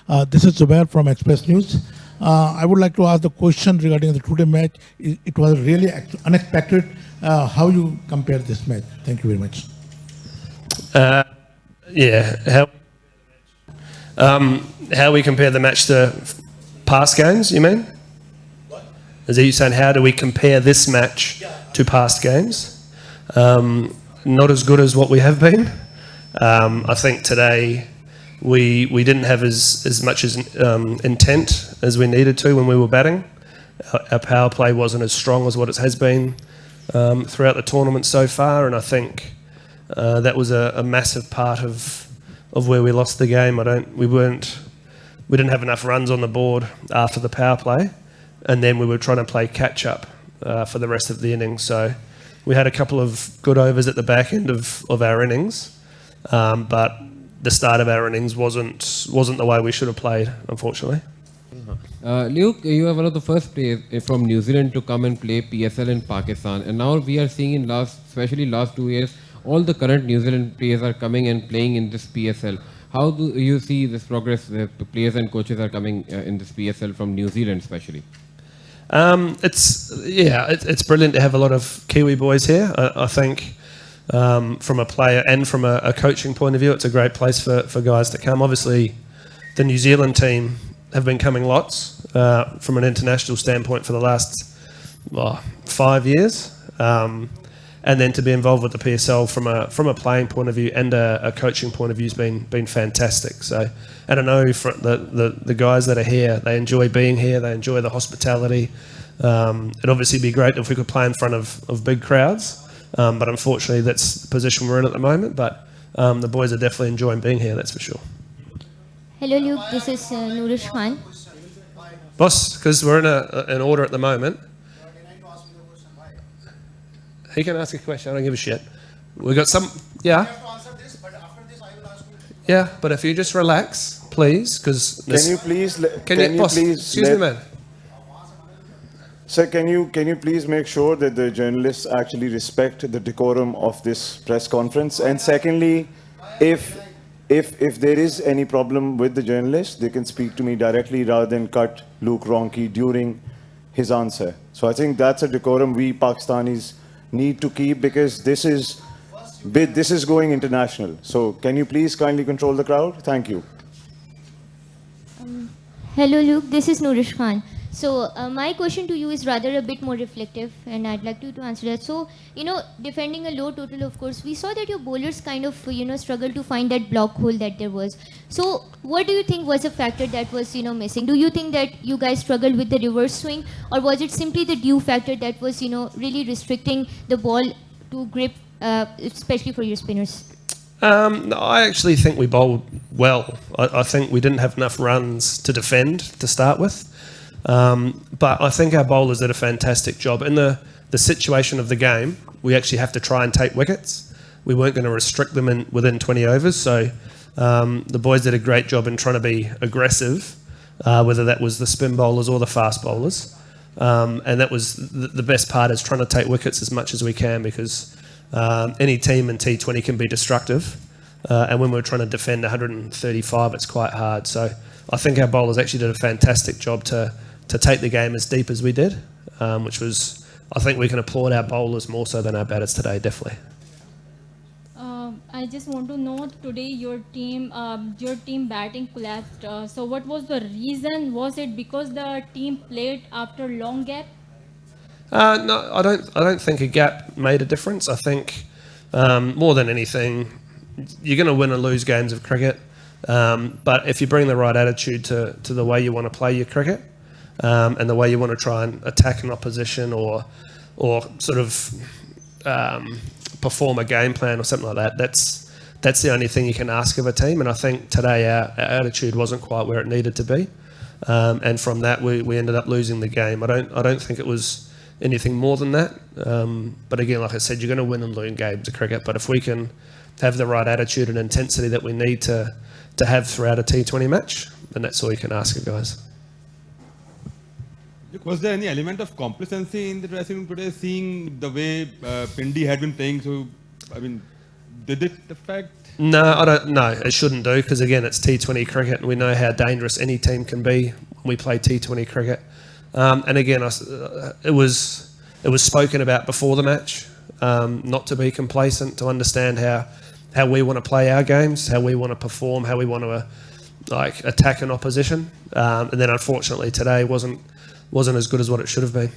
This is Zubair from Express News. I would like to ask the question regarding the today match. It was really unexpected. How you compare this match? Thank you very much. How we compare the match to past games, you mean? What? Is that you saying how do we compare this match to past games? Not as good as what we have been. I think today we didn't have as much as intent as we needed to when we were batting. Our power play wasn't as strong as what it has been throughout the tournament so far, and I think that was a massive part of where we lost the game. We didn't have enough runs on the board after the power play, and then we were trying to play catch up for the rest of the innings. So we had a couple of good overs at the back end of our innings, but the start of our innings wasn't the way we should have played, unfortunately. Luke, you are one of the first players from New Zealand to come and play PSL in Pakistan, and now we are seeing especially last 2 years, all the current New Zealand players are coming and playing in this PSL. How do you see this progress? The players and coaches are coming in this PSL from New Zealand, especially. It's brilliant to have a lot of Kiwi boys here. I think from a player and from a coaching point of view, it's a great place for guys to come. Obviously, the New Zealand team have been coming lots from an international standpoint for the last 5 years. And then to be involved with the PSL from a playing point of view and a coaching point of view has been fantastic. So, and I know for the guys that are here, they enjoy being here. They enjoy the hospitality. It'd obviously be great if we could play in front of big crowds, but unfortunately that's the position we're in at the moment. But the boys are definitely enjoying being here. That's for sure. Hello, Luke. This is Nourish Khan. Boss, because we're in an order at the moment. He can ask a question. I don't give a shit. We got some. Yeah. Yeah, but if you just relax, please, because. Can you please? Excuse me, man. Sir, can you please make sure that the journalists actually respect the decorum of this press conference? And secondly, if there is any problem with the journalists, they can speak to me directly rather than cut Luke Ronchi during his answer. So I think that's a decorum we Pakistanis need to keep, because this is going international. So can you please kindly control the crowd? Thank you. Hello, Luke. This is Nourish Khan. So my question to you is rather a bit more reflective, and I'd like you to answer that. So, defending a low total, of course, we saw that your bowlers kind of, struggled to find that block hole that there was. So what do you think was a factor that was, missing? Do you think that you guys struggled with the reverse swing, or was it simply the dew factor that was, really restricting the ball to grip, especially for your spinners? No, I actually think we bowled well. I think we didn't have enough runs to defend to start with. But I think our bowlers did a fantastic job. In the situation of the game, we actually have to try and take wickets. We weren't going to restrict them within 20 overs. So the boys did a great job in trying to be aggressive, whether that was the spin bowlers or the fast bowlers. And that was the best part, is trying to take wickets as much as we can, because any team in T20 can be destructive. And when we're trying to defend 135, it's quite hard. So I think our bowlers actually did a fantastic job to take the game as deep as we did, which was, I think we can applaud our bowlers more so than our batters today, definitely. I just want to know, today your team batting collapsed. So what was the reason? Was it because the team played after long gap? No, I don't think a gap made a difference. I think more than anything, you're going to win and lose games of cricket, but if you bring the right attitude to the way you want to play your cricket, and the way you want to try and attack an opposition or sort of perform a game plan or something like that, that's the only thing you can ask of a team. And I think today our attitude wasn't quite where it needed to be, and from that we ended up losing the game. I don't think it was anything more than that. But again, like I said, you're going to win and lose games of cricket. But if we can have the right attitude and intensity that we need to have throughout a T20 match, then that's all you can ask of guys. Was there any element of complacency in the dressing room today, seeing the way Pindi had been playing? So, I mean, did it affect? No, I don't. No, it shouldn't do because again, it's T20 cricket, and we know how dangerous any team can be when we play T20 cricket. And again, it was spoken about before the match, not to be complacent, to understand how we want to play our games, how we want to perform, how we want to attack an opposition. And then unfortunately today wasn't as good as what it should have been.